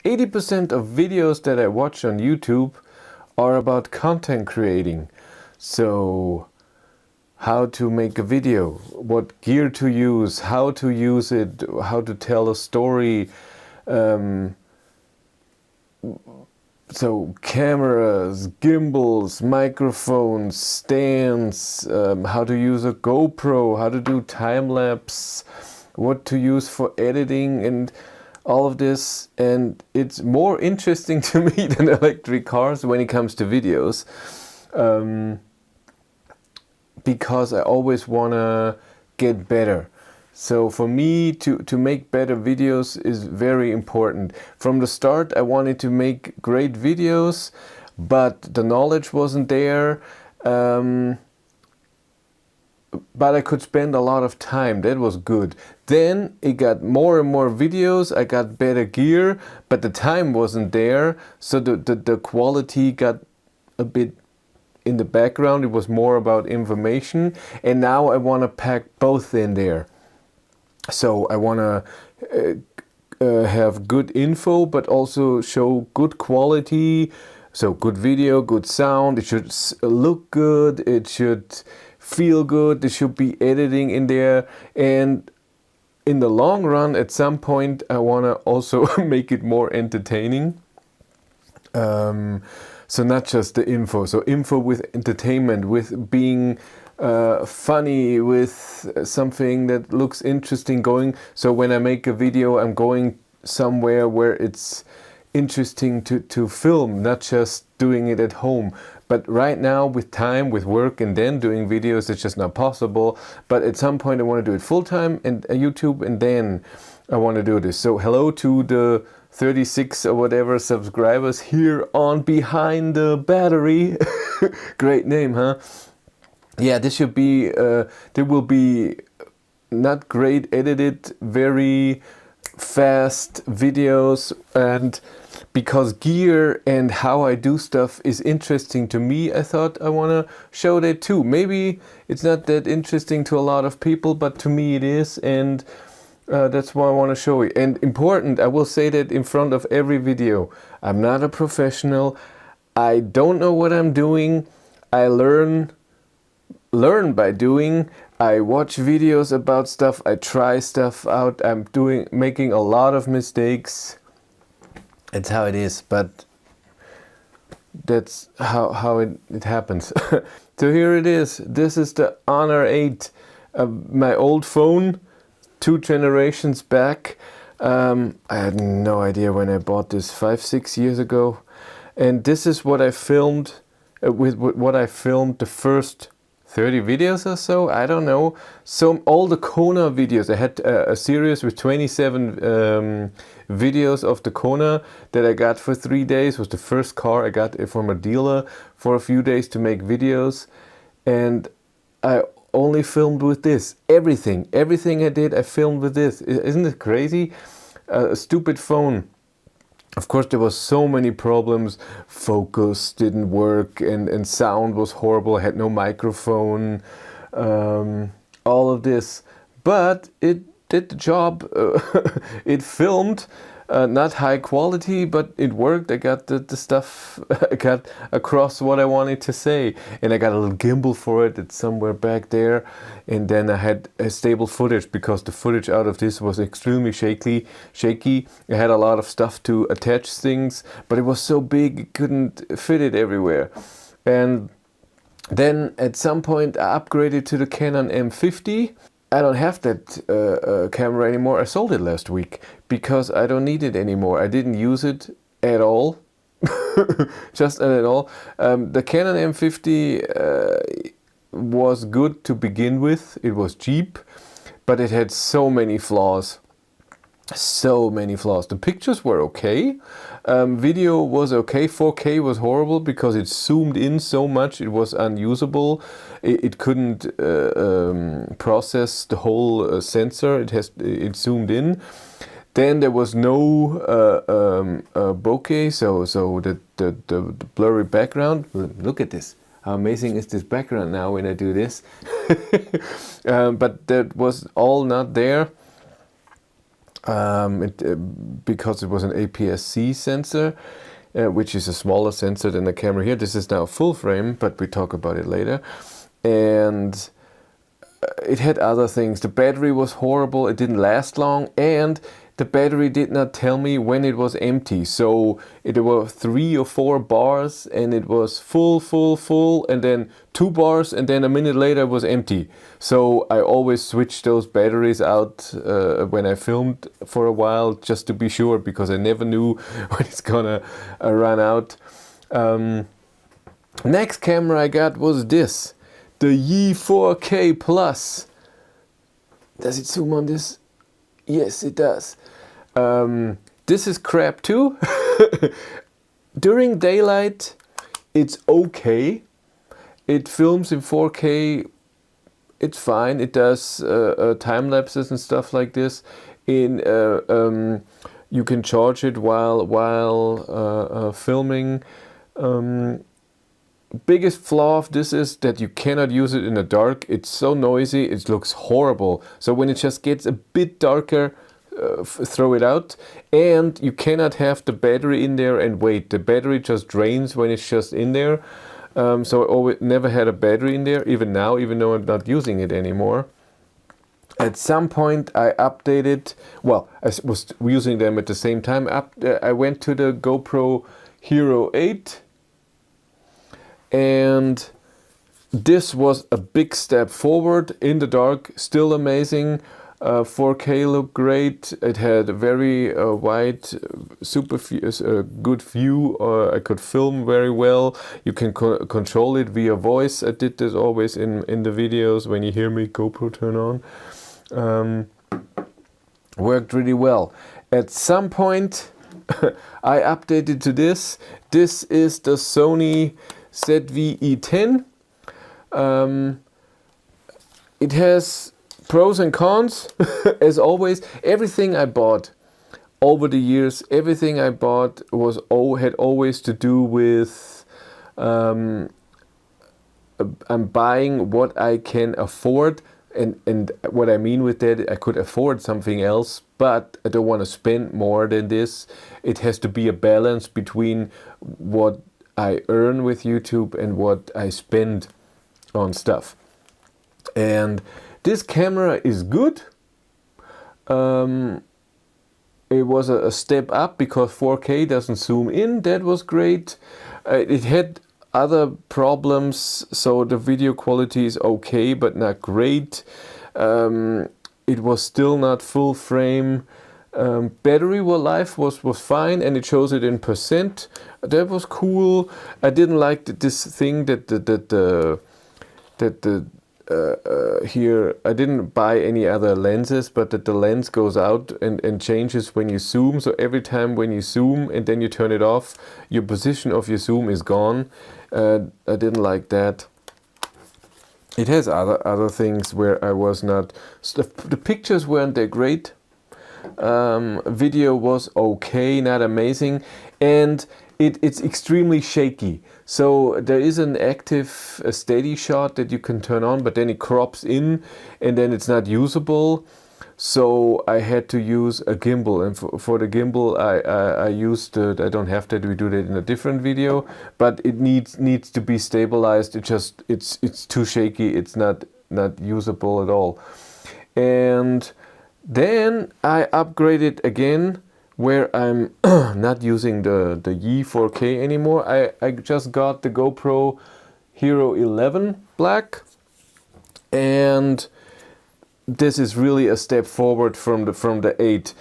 80% of videos that I watch on YouTube are about content creating. So how to make a video, what gear to use, how to use it, how to tell a story. So cameras, gimbals, microphones, stands, how to use a GoPro, how to do time-lapse, what to use for editing and all of this. And it's more interesting to me than electric cars when it comes to videos, because I always want to get better. So for me to make better videos is very important. From the start I wanted to make great videos, but the knowledge wasn't there. But I could spend a lot of time, that was good. Then it got more and more videos, I got better gear, but the time wasn't there, so the quality got a bit in the background. It was more about information, and now I want to pack both in there. So I want to have good info, but also show good quality. So good video, good sound. It should look good. It should feel good. There should be editing in there. And in the long run, at some point, I want to also make it more entertaining. So not just the info. So info with entertainment, with being funny, with something that looks interesting going. So when I make a video, I'm going somewhere where it's interesting to film, not just doing it at home. But right now with time, with work and then doing videos, it's just not possible. But at some point I want to do it full time and YouTube, and then I want to do this. So hello to the 36 or whatever subscribers here on Behind the Battery. Great name, huh? Yeah, this should be, there will be not great edited, very fast videos, and because gear and how I do stuff is interesting to me, I thought I want to show that too. Maybe it's not that interesting to a lot of people, but to me it is, and that's why I want to show you. And important, I will say that in front of every video, I'm not a professional, I don't know what I'm doing, I learn by doing. I watch videos about stuff, I try stuff out, I'm making a lot of mistakes. It's how it is, but that's how it happens. So here it is. This is the Honor 8, my old phone, 2 generations back. I had no idea when I bought this, 5-6 years ago. And this is what I filmed, what I filmed the first 30 videos or so, I don't know. So all the Kona videos, I had a series with 27 videos of the Kona that I got for 3 days. It was the first car I got from a dealer for a few days to make videos. And I only filmed with this. Everything I did, I filmed with this. Isn't it crazy? A stupid phone. Of course, there was so many problems. Focus didn't work, and sound was horrible. I had no microphone, all of this. But it did the job. It filmed, not high quality, but it worked. I got the stuff, I got across what I wanted to say. And I got a little gimbal for it. It's somewhere back there. And then I had a stable footage, because the footage out of this was extremely shaky. I had a lot of stuff to attach things, but it was so big, it couldn't fit it everywhere. And then at some point I upgraded to the Canon M50. I don't have that camera anymore. I sold it last week because I don't need it anymore. I didn't use it at all. Just at all. The Canon M50 was good to begin with. It was cheap, but it had so many flaws. So many flaws. The pictures were okay. Video was okay. 4K was horrible because it zoomed in so much. It was unusable. It couldn't process the whole sensor. It zoomed in. Then there was no bokeh, so the blurry background. Look at this. How amazing is this background now when I do this? But that was all not there. because it was an APS-C sensor, which is a smaller sensor than the camera here. This is now full frame, but we talk about it later. And it had other things. The battery was horrible, it didn't last long, and the battery did not tell me when it was empty. So there were 3 or 4 bars and it was full, and then 2 bars, and then a minute later it was empty. So I always switched those batteries out when I filmed for a while, just to be sure, because I never knew when it's gonna run out. Next camera I got was this, the E4K Plus. Does it zoom on this? Yes, it does. This is crap too. During daylight, it's okay. It films in 4K. It's fine. It does time lapses and stuff like this. You can charge it while filming. Biggest flaw of this is that you cannot use it in the dark. It's so noisy, it looks horrible. So when it just gets a bit darker, throw it out. And you cannot have the battery in there and wait. The battery just drains when it's just in there. So I always never had a battery in there, even now, even though I'm not using it anymore. At some point I updated, well, I was using them at the same time. I went to the GoPro Hero 8. And this was a big step forward in the dark, still amazing. 4K looked great. It had a very wide, good view. I could film very well. You can control it via voice. I did this always in the videos when you hear me GoPro turn on. Worked really well. At some point I updated to this. This is the Sony ZV-E10. It has pros and cons. As always, everything I bought over the years, everything I bought had always to do with I'm buying what I can afford, and what I mean with that, I could afford something else, but I don't want to spend more than this. It has to be a balance between what I earn with YouTube and what I spend on stuff. And this camera is good. It was a step up because 4K doesn't zoom in. That was great. It had other problems, so the video quality is okay but not great. It was still not full frame. Battery life was fine, and it shows it in percent. That was cool. I didn't like this thing here I didn't buy any other lenses, but that the lens goes out and changes when you zoom. So every time when you zoom and then you turn it off, your position of your zoom is gone. I didn't like that. It has other things where I was not. The pictures weren't that great. Video was okay, not amazing, and it's extremely shaky. So there is an active steady shot that you can turn on, but then it crops in and then it's not usable. So I had to use a gimbal, and for the gimbal I used I don't have that, we do that in a different video, but it needs to be stabilized. It's too shaky, it's not usable at all. And then I upgraded again, where I'm not using the E4K anymore. I just got the GoPro Hero 11 Black, and this is really a step forward from the 8.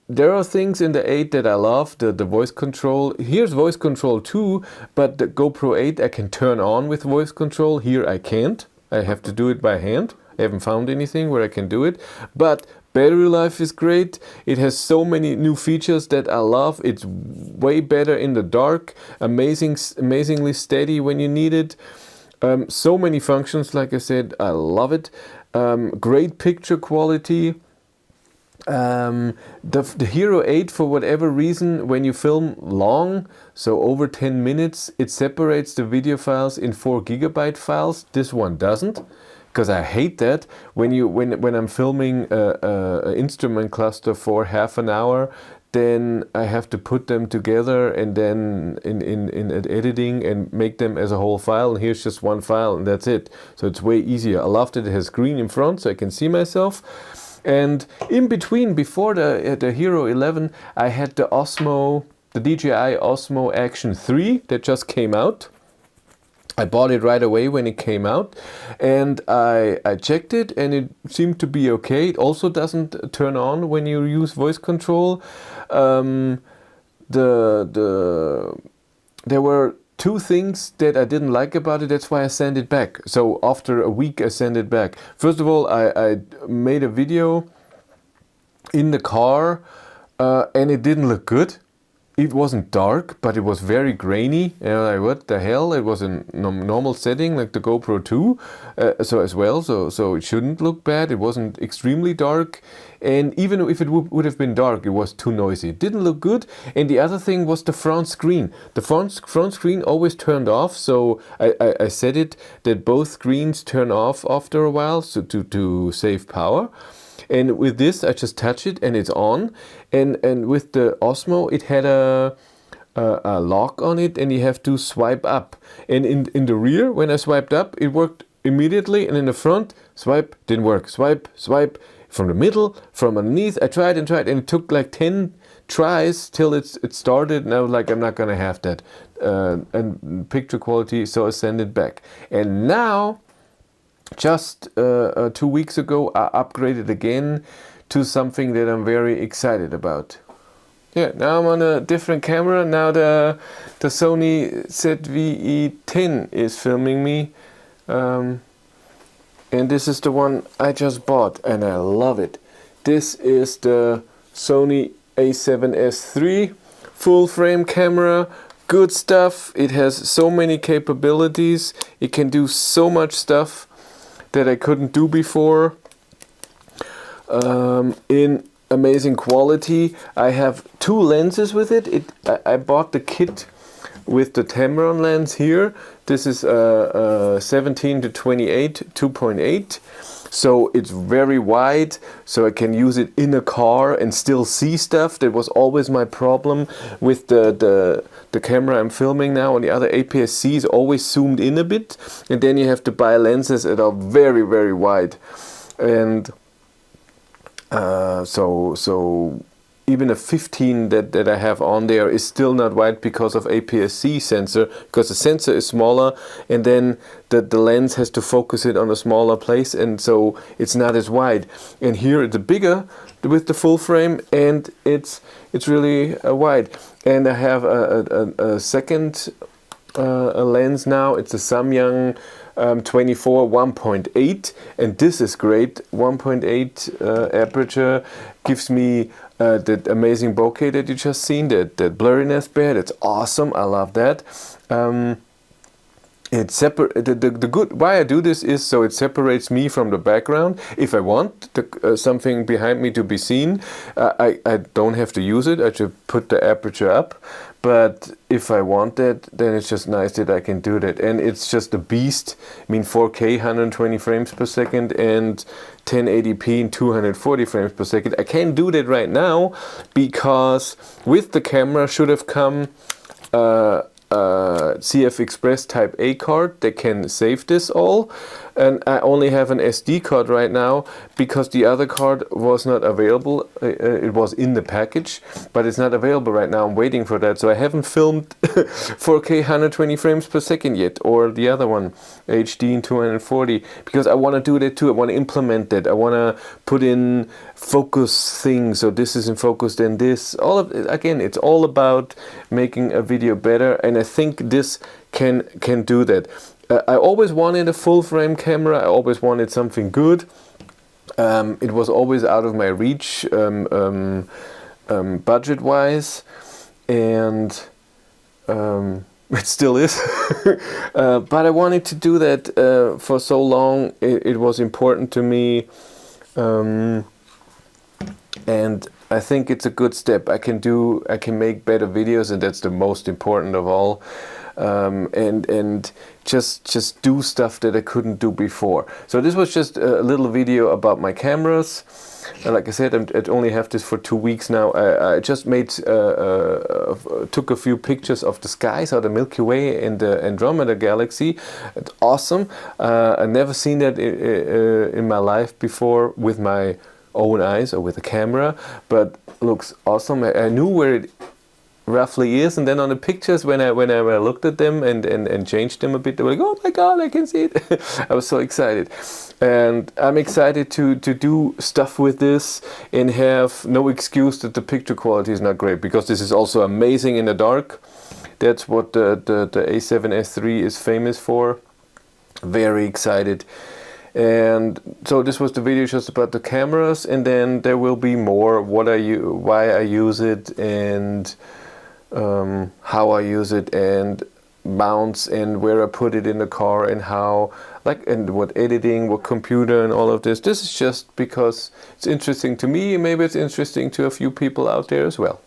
There are things in the 8 that I love, the voice control. Here's voice control too, but the GoPro 8 I can turn on with voice control. Here I can't. I have to do it by hand. I haven't found anything where I can do it, but battery life is great. It has so many new features that I love. It's way better in the dark, amazingly steady when you need it. So many functions, like I said, I love it. Great picture quality. The Hero 8, for whatever reason, when you film long, so over 10 minutes, it separates the video files in 4 GB files. This one doesn't. because I hate that when I'm filming a instrument cluster for half an hour, then I have to put them together and then in editing and make them as a whole file. And here's just one file and that's it. So it's way easier. I love that it has screen in front so I can see myself. And in between, before the Hero 11, I had the DJI Osmo Action 3 that just came out. I bought it right away when it came out, and I checked it and it seemed to be okay. It also doesn't turn on when you use voice control. There were two things that I didn't like about it. That's why I sent it back. So after a week I sent it back. First of all, I made a video in the car and it didn't look good. It wasn't dark, but it was very grainy. Like, what the hell? It was in normal setting, like the GoPro 2, so as well. So it shouldn't look bad. It wasn't extremely dark, and even if it would have been dark, it was too noisy. It didn't look good. And the other thing was the front screen. The front screen always turned off. So I set it that both screens turn off after a while, so to save power. And with this, I just touch it and it's on. And with the Osmo, it had a lock on it, and you have to swipe up. And in the rear, when I swiped up, it worked immediately. And in the front, swipe, didn't work. Swipe, swipe. From the middle, from underneath, I tried, and it took like 10 tries till it started. And I was like, I'm not gonna have that. And picture quality, so I sent it back. And now, just 2 weeks ago, I upgraded again to something that I'm very excited about. Yeah, now I'm on a different camera. Now the Sony ZV-E10 is filming me. And this is the one I just bought and I love it. This is the Sony A7S III full frame camera. Good stuff. It has so many capabilities. It can do so much stuff that I couldn't do before. In amazing quality. I have two lenses with it. I bought the kit with the Tamron lens here. This is 17 to 28 2.8. So it's very wide, so I can use it in a car and still see stuff. That was always my problem with the camera I'm filming now. On the other APS-C is always zoomed in a bit, and then you have to buy lenses that are very, very wide. And so even a 15 that I have on there is still not wide because of APS-C sensor, because the sensor is smaller and then the lens has to focus it on a smaller place, and so it's not as wide. And here it's bigger with the full frame, and it's really wide. And I have a second lens now. It's a Samyang 24 1.8, and this is great. 1.8 aperture gives me that amazing bokeh that you just seen, that blurriness bear. That's awesome. I love that. It the good why I do this is so it separates me from the background. If I want something behind me to be seen, I don't have to use it. I just put the aperture up. But if I want that, then it's just nice that I can do that. And it's just a beast. I mean, 4K 120 frames per second and 1080p and 240 frames per second. I can't do that right now because with the camera should have come CF Express Type A card that can save this all, and I only have an SD card right now because the other card was not available. It was in the package, but it's not available right now. I'm waiting for that, so I haven't filmed 4K 120 frames per second yet, or the other one HD in 240, because I want to do that too. I want to implement that. I want to put in focus things, so this is in focus, then this. All of it, again, it's all about making a video better, and I think this can do that. I always wanted a full frame camera. I always wanted something good. It was always out of my reach budget wise, and it still is. But I wanted to do that for so long. It was important to me. And I think it's a good step. I can make better videos, and that's the most important of all. And just do stuff that I couldn't do before. So this was just a little video about my cameras. Like I said, I only have this for 2 weeks now. I just took a few pictures of the sky, so the Milky Way and the Andromeda Galaxy. It's awesome. I've never seen that in my life before with my own eyes or with a camera, but looks awesome. I knew where it roughly is, and then on the pictures when I looked at them and changed them a bit, they were like, oh my god, I can see it. I was so excited, and I'm excited to do stuff with this and have no excuse that the picture quality is not great, because this is also amazing in the dark. That's what the A7S III is famous for. Very excited. And so this was the video just about the cameras, and then there will be more why I use it, and how I use it, and mounts, and where I put it in the car, and how, and what editing, what computer, and all of this. This is just because it's interesting to me, and maybe it's interesting to a few people out there as well.